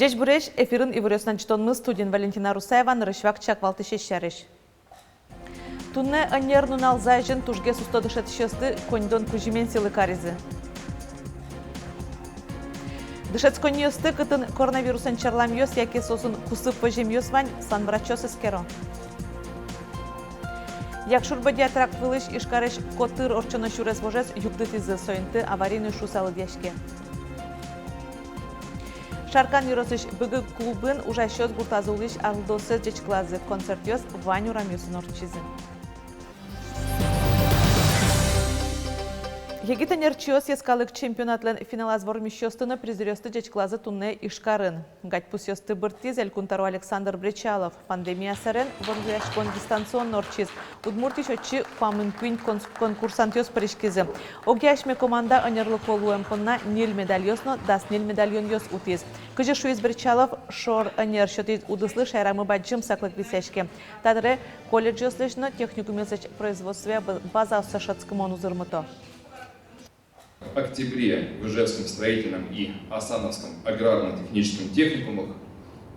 Жеж буреш эфирин ивырёснан чтонны студент Валентина Русаева нырышвак чаквалты шешшәреш. Тунне аннернун алзайжын тужге сустодышет шесты коньдон кужимен силы каризы. Дышецко ньосты кытын коронавирусын чарлам йос, яке сосын кусып пожем йос вань санврачос эскеро. Якшурба диатрак вылыш ишкареш котыр орчоно шурес вожес юктыт изы сойынты аварийный шусалы дешке. Шаркан юросыш быгы клубын уже счет буртазулыш арлдосы жечклазы концерт йос Ваню Рамюсын орчизы. Егитен ерчиос ескалык чемпионатлен финалаз вормищостыны призерёсты жечклазы тунне ишкарын. Гатьпусёсты быртиз Элькунтару Александр Бречалов. Пандемия сарен вормяшкон дистанционно орчиз. Удмуртиш очи памынквин конкурсант йос паришкизы. Огяшме команда анерлык болуем понна нил медальёсно, дас нил медальон йос утиз. Кыжы шуиз Бречалов шор анер шотиз удыслы шайрамы баджим саклык висешке. Тадыре колледж йослышно техникум йосыч производстве база сашатскому узырмыто. В октябре в Ижевском строительном и Асановском аграрно-техническом техникумах,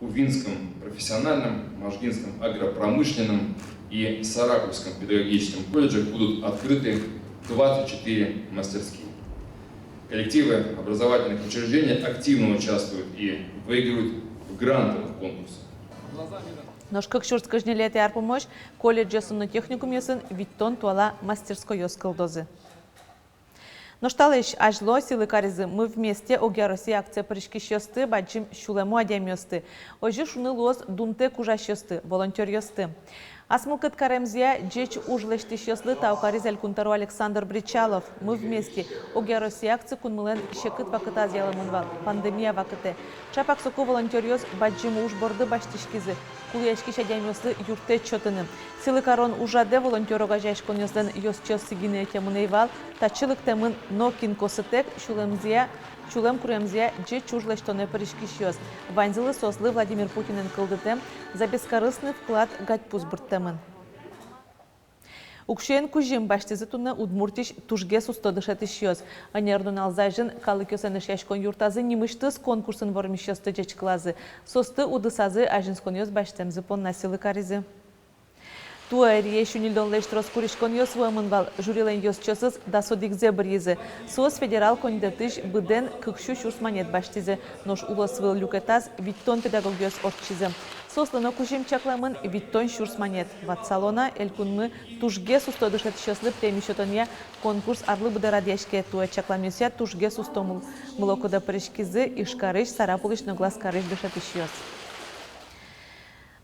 Увинском профессиональном, Можгинском агропромышленном и Сарапульском педагогическом колледжах будут открыты 24 мастерские. Коллективы образовательных учреждений активно участвуют и выигрывают в грантовых конкурсах. Ношкак шурскажне леты арпомощь колледж ясынны техникум ясын виттон туала мастерской яскалдозы. Но шталыш ажло силы каризы мы вместе огя Россия акция паришки шёсты баджим шулему адем ёсты. Ожи шуны лоз дунте кужа шёсты, волонтер ёсты. Асмукат каремзия джеч ужлешти шёслы таукариз Элькунтару Александр Бречалов. Мы вместе огя Россия акция кунмылен шекыт вакыта зяламунвал. Пандемия вакыты. Чапак соку волонтер ёс баджим уж борды баштишкизы. Кулияшки шадям ёслы юрте чотыны. Силы карон ужаде волонтерога жашкон ёсден ёс чёс сигине темунейвал. Тачылык темын нокин косытек шулемзия Чулем куремзия же чужлештоне паришкишьёс. Ванзылы сослы Владимир Путинен кылдытем за бескорыстный вклад гатьпуз бырттемын. Укшен кужим баштизы туна удмуртиш тужге сустодышетишьёс. Анердун алзайжын калыкёсенеш яшкон юртазы нимыштыз конкурсын вормищёсты жечклазы. Состы удысазы ажинскон ёс баштемзы пон насилы каризы. Туэрие шунилдон лештрос куришкон ёс вымынвал журилен ёс чосыз да содикзе бірезі. Сос федерал кондетыш быден кыкшу шурсманет баштизы. Нош улос выл люкетаз виттон педагогиос отчизы. Сослыно кужим чакламын виттон шурсманет. Ватсалона элькунмы тужге сустодышет шослы премишотония конкурс арлы быдарадешке туэ чакламюся тужге сустомыл. Млокода паришкизы ишкарыш сарапулыш наглас карыш дышет ишьёс.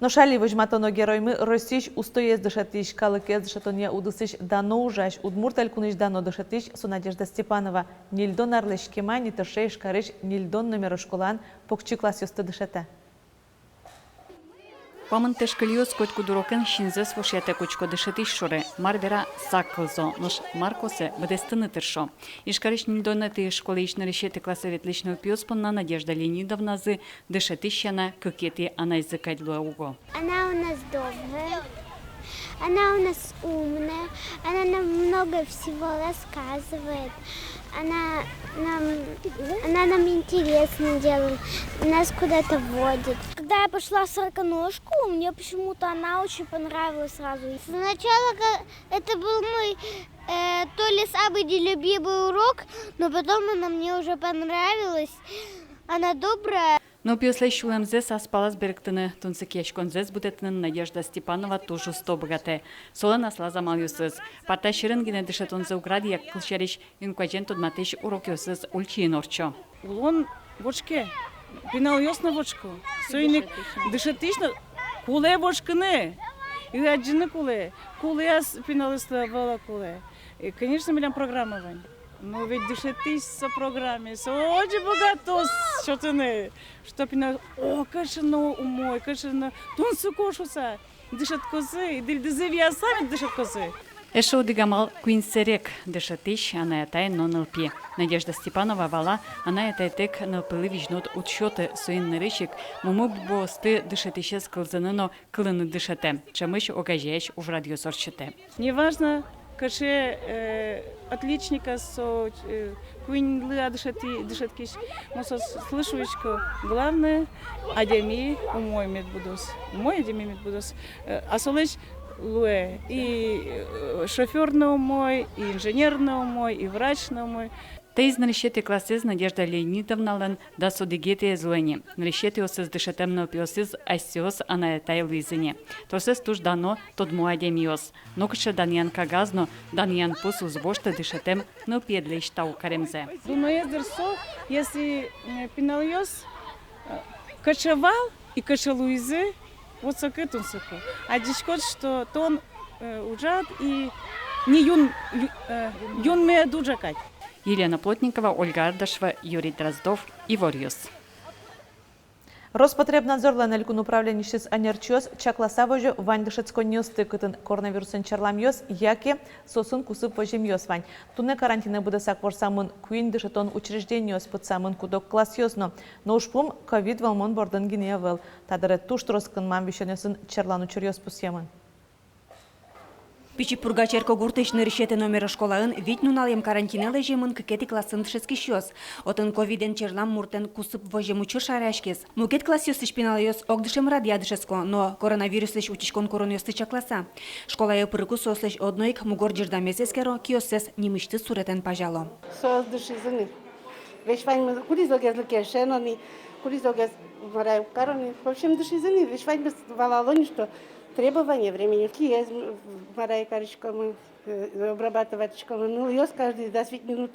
Но шали выжматоно героймы Россиш устоез дышатиш, калыкез дышатония удысыш дано ужаш, удмурт алькуныш дано дышатиш, со Надежда Степанова. Нильдон арлешкема, не тышеш карыш, нильдон номер школан, покчи класс ёсты дышата. Памын тешкелиос котку дурокен шинзес вошете кучко дышатиш шоре, марвера саккылзо, нош маркосе бдестыны тыршо. Ишкариш нильдон ты школы иш нарешеты класса ветличного пьёспанна Надежда Леонидовна зы дышатищана кокети она языкадлуа уго. Она у нас добрая, она у нас умная, она нам много всего рассказывает, она нам интересно делает, нас куда-то водит. Когда я пошла в сороконожку, мне почему-то она очень понравилась сразу. Сначала это был мой то ли самый нелюбимый урок, но потом она мне уже понравилась, она добрая. Но после шулемзе саспалас беректыны тунсыкешконзез бутетнын Надежда Степанова тоже стобгате. Солы насла замалюсыз. Парта ширын гине дышетонзы укради як кылшариш инкваджен тодматеш урок ёсыз ульчиин орчо. Улон бочке, пинал ёсна бочку. Сойник дышетишна куле бочкыны. И аджины куле. Куле аз пиналысла вала куле. И, конечно, милям программа вань. Но ведь дышетись со программе, очень богато что-то что пинал. О, кашено умой, кашено тунсу кошуса. Дышат козы, дыльдызывья сами дышат козы. Эшо дигамал куинсерек дышатиш, она этай нонлпи. Надежда Степанова вала, она этай тек нлпылы вижнот учёты суин нарышик, муму босты дышатище скылзаныно клыны дышате, чамыш огажееш уж радиосорчете. Неважно, каше отличника со куинлы дышат киш. Мосо слышуечко главное адеми умой мед будос. Умой адеми мед будос. Асолеч луэ и шофер на умой, и инженер на умой, и врач на умой. Те из наришете класез Надежда Леонидовна лен да содигете злени. Наришете осыз дышатемно пиосыз айсиос анаетай луизине. Тосыз туж дано тод моадемиос. Но кше даниян кагазно, даниян пусу збошта дышатем но педлиш тау каремзе. Дуно ездерсо, если пиналиос качевал и качалуизе, вот сокетун соко. А дичкот, что тон уджат и не юн ме дуджакать. Елена Плотникова, Ольга Ардашева, Юрий Дроздов, Ивориус. Роспотребнадзорлан элькун управленищес анерчиос чакласа вожу вань дышецконьос тыкытын коронавирусын чарламьос, яке сосын кусып вожемьос вань. Туне карантина буде саквор самын куин дышетон учреждениос под самын кудок классьосно. Но ушпум ковид валмон бордын гинеявел. Тадыре туш троскын мам вишенесын чарлану чурьос пусьемын. Пичи пургачерко гуртычны решете номера школаын вить нуналем карантинелы жемын кыкети классын тшески щёс. Отын ковиден черлам муртен кусып вожем учыр шаряшкес. Мукет классёс шпиналёс огдышем радиадышеско, но коронавирус лишь утичкон коронёс класса. Школа пырыку сослеш одноик мугор жирдамесескеро киосес немышты суретен пажало. Создышизыны. Вещь вань куризогез лукешенони, куризогез мараю карони. В общем, дышизыны. Вещь вань без валалони, что требования времени. Есть марая каричком, обрабатывать школу. Ну, ёс каждый до 5 минут.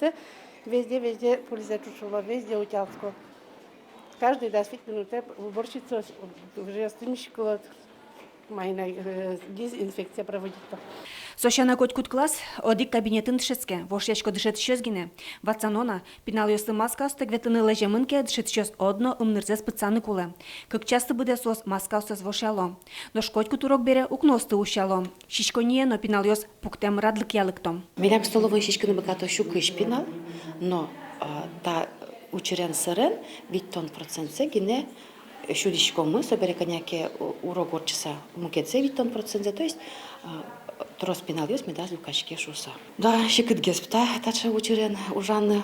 Везде пульза чушула, везде утялско. Каждый до 5 минут уборщица уже стымщикова. Майна дезинфекция проводит. Сошана котькут класс, одик кабинетін тшеске, вошечко дышет щезгине. Ватсанона, пиналёсы маска остегветыны лежемынке дышет щез одно умнырзе спыцаны куле. Как часто буде сос маска остез вошало. Но шкотькут урок бере укносты ущало. Шишко не, но пиналёс пуктем радлык ялыктом. Милям столовой шишкины богато щука и шпинал, но та учерен сырен, ведь тон процентсе гине щудишко мы собере коняке урок орчаса мукетсе ведь тон процентсе, то есть трос пиналёс медаз лукашке шуса. Да, щекыт геспта, тача учерен ужаны,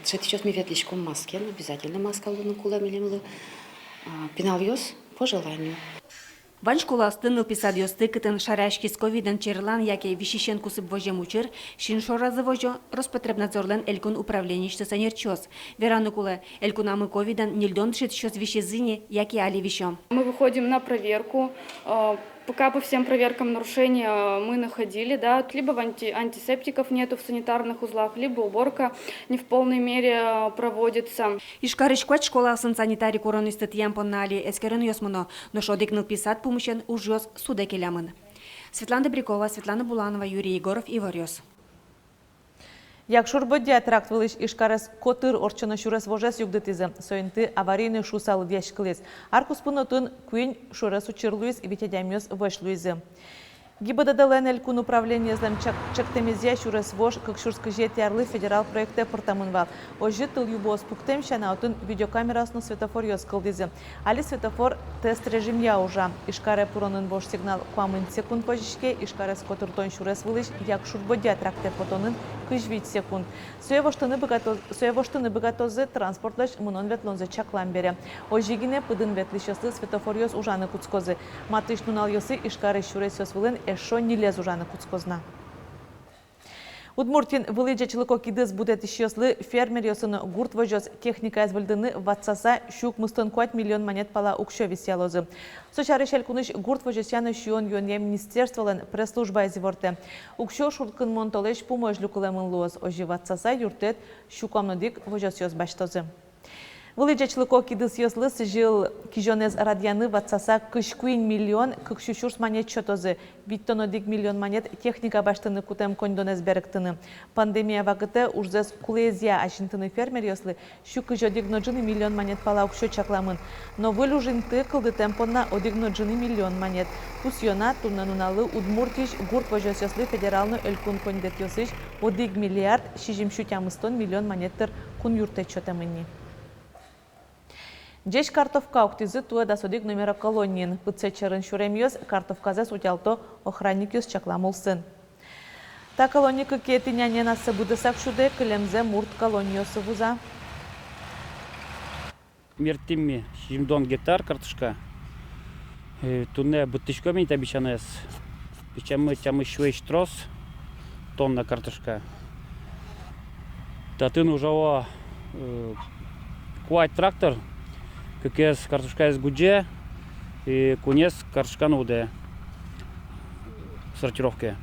тшетичос ми ветлишком маскен, обязательно маска луну кула милимлы, пиналёс по желанию. Вань школа стыныл писадьос тыкытын шаряшки с ковиден черлан, яке вишищен кусып вожем учер, шин шоразы вожо Роспотребнадзорлен элькун управленища санерчос. Вераны куле, элькунамы ковиден нельдон дышит щас вишезыне, яке али вишо. Мы выходим на проверку. Пока по всем проверкам нарушения мы находили, да, либо антисептиков нету в санитарных узлах, либо уборка не в полной мере проводится. Ишкарышкват школа сын санитари коронисты тьямпонали эскерен ёсмоно, но шодикныл писат помощен уж ёс суде келямын. Светлана Добрякова, Светлана Буланова, Юрий Егоров, Ивориус. Як шурбоддя тракт вылыш ишкарас котыр орчына шурас вожас югдытызы, сойынты аварийный шусалы дяшкылыз. Аркус пунотын куин шурас учырлуиз и витядямёс вышлуизы. ГИБДД элькун управление злам чактемезия шурас вож, как шурская жетярлы федерал проекты портамынвал. Ожи тыл юбос пуктем шанаутын видеокамерасну светофор ёскылдызы. Али светофор тест режим я уже. Ишкаре пуронын вож сигнал куамын секунд позичке, ишкарас котыртон шурас вылыш, як шурбоддя тракте потонын кыжвить секунд. Суевоштыны богатозы транспортлаш мунон ветлонзы чакламбере. Ожигине пыдын ветлишёсы светофор ёс ужаны куцкозы. Матыш нунал ёсы ишкаре шурес ёс вылын эшо не лез ужаны куцкозна. Удмуртин вылыджачылыко кидыз будет ищёслы фермер ёсыны гурт вожёс техника извылдыны ватсаса щук мыстын 4 миллион монет пала укшё висялозы. Сочары шелкуныш гурт вожёсяны щуон ёнье министерстволен пресс-служба изворте. Укшё шурткын монтолеш помощь люкулемын лоз. Ожи ватсаса юртет щукамнодик вожёс ёс баштозы. Вылыджачылыко кидыз ёслы сыжыл кижонез радияны ватсаса 4 миллион кыкшушурс монет чотозы. Биттонодик миллион монет техника баштыны кутем кондонез беректыны. Пандемия вагыты ужзес кулезия ашинтыны фермер ёслы щу кыжодик ноджыны миллион монет пала укшо чакламын. Но вылужинты кылды темпонна одик ноджыны миллион монет. Пусьона туннануналы удмуртиш гурт вожёс ёслы федералны элькун кондет ёсыш одик миллиард шижимшу тямыстон миллион монеттер кун юрте чотамынни. Деш картовка уктизы туэ дасодик номера колонин. Пыцечерын шуремьёс картовказас утялто охранник ёс чакламулсын. Та колоника кетиняне на сабудысак шуде кілемзе мурт колониясы вуза. Мертимми 20 гектар картошка. Туне бутышками табичанес. Пичамы тямы швейш трос тонна картошка. Татын ужава куать трактор, как из картошка из гудже и кунес картошка нуде сортировки.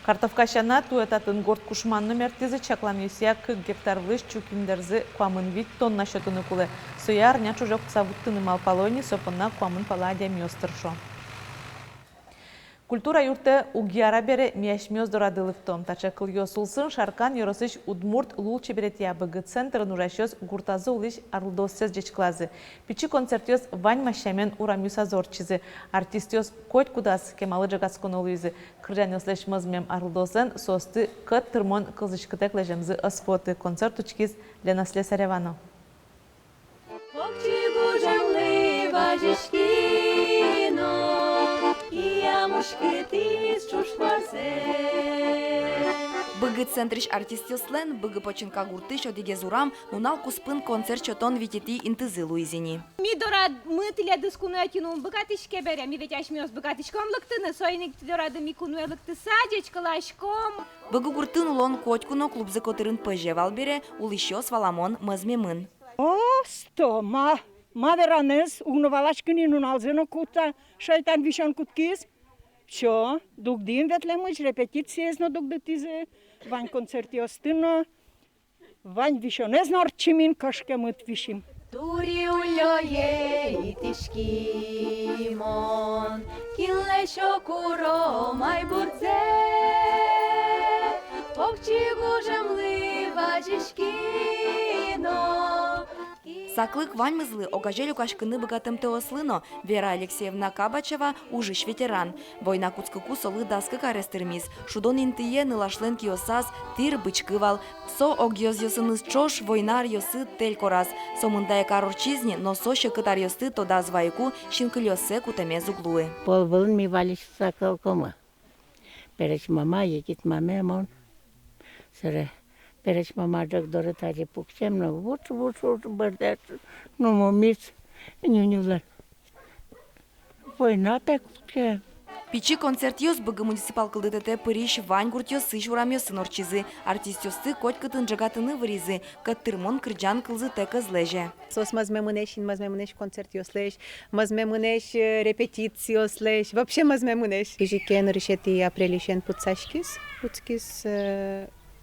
Картовка шана туетатын горд кушманны мертизы чакламесия 40 гектар выш чукиндерзы куамын вид тонна счетыны кулы. Суяр ня чужок савуттыны малпалойни сопына куамын паладия мёстыршо. Культура юрты угьяра бере мяшмёз дорадылыктом. Тача кыльё сулсын шаркан yorosыш удмурт лул чеберетия быгы центрын урашёз гуртазы улыш арлдоссез жечклазы. Пичи концертёз вань машамен урамюса зорчизы. Артистёз коть кудас кемалы жагаскон олуизы. Кыржан ёслеш мызмем арлдосын состы кыт тырмон кылзышкытек лежемзы ыспоты. Концерт учкиз Лена Слесаревано. Быгы центриш артистёслен, быгы починка гуртыш одиге зурам, нунал куспын концерт чотон витети интызы луизини. Ми дорад мы тиля дискунуятину быгатышке берем, ми ведь ашмёс быгатышком лыктыны, сойник дорады ми кунуя лыкты садечка лашком. Быгы гуртын улон котькуно клубзы котырын пыжевал бере, улищёс валамон мызмемын. О, сто, ма веранес, угновалашкини нуналзено кута, шайтан вишон куткиз. Що, дугдин ветлемыч репетициезно дугдытизе, вань концертиостыно, вань вишонезно орчимин кашкемыт вишим. Тури ульоє итишкимон, килле шокуро майбурзе, покчигужем ливажишкино. Саклык ваньмызлы огажелю кашкыны богатым теослыно Вера Алексеевна Кабачева ужиш ветеран. Война куцкыку солы даскы карестырмиз. Шудон интие нылашлен киосас тир бычкывал. Со огьёз ёсыныз чош войнар ёсы тель кораз. Сомындая карорчизни, но со щекытар ёсты тода звайку щинкылёсе кутеме зуглуы. Полвылын ми валиш сакалкома. Переч мама екит мамемон. Сыре. Переч мама жак доры тади пуксем, но вот бардат, ну момиц, нюнюлар. Война так ке. Пичи концерт ёс быгы муниципал кылдытete пыриш вань гурт ёсы шурам ёсын орчизы. Артист ёсы коть кытын жагатыны выризы. Кыттырмон кырджан кылзы текыз леже. Сос мазмемынеш концерт ёслеш, мазмемынеш репетиции ёслеш, вообще мазмемынеш. Кижикен решети апрелишен пуцашкис, пуцкис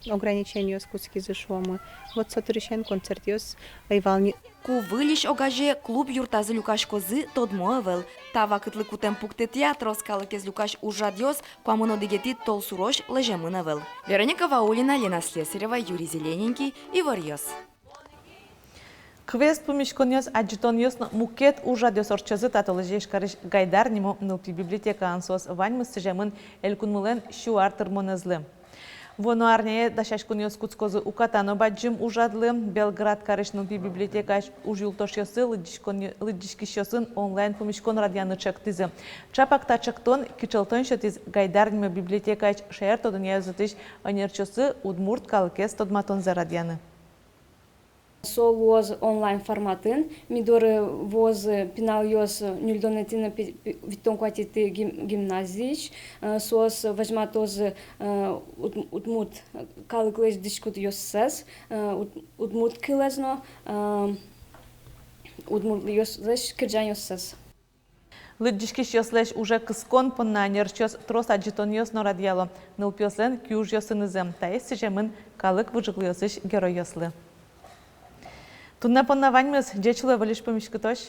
ограничения скутски зашома. Вот сотрещен концертиос айвални. Ку вылиш огаже клуб юртазы люкаш козы тодмоевел. Тава кытлы кутем пукте театр оскалыкез люкаш ужадьос, куамыно дегети тол сурош лежемыневел. Вероника Ваулина, Лена Слесарева, Юрий Зелененький и Варьос. Квест помешконьос аджитоньос мукет ужадьос орчазы татылыжеш карыш гайдар нимо нылпи библиотека ансос ваньмыс сыжемын элькунмылен шуартыр монезлы. Воно арнее дашашкуньос куцкозы укатано баджим ужадлы Белград карышнылпи библиотека ужюлтошьосы лыдишкишьосын онлайн помешкон радианы чектизы. Чапакта чектон кичелтон шотиз гайдар нимо библиотека шаертодын язытыш анерчосы удмурт калыкес тодматон за радианы. Сол воз онлайн форматын, мидоры воз пинал йос нюльдонетина витон кватиты гимназич, сос возьматоз удмут калыклеш дишкут йоссес, удмут килезно, удмут йослеш кирджан йоссес. Лыдишкиш йослеш уже кыскон понна нерчос трос аджитон йосно радиало, нылпьослен кюж йосынызым, таес сижемын калык выжыглы йосыш герой йослы. Тунна понна ваньмыз, джечулы валиш помешкытош.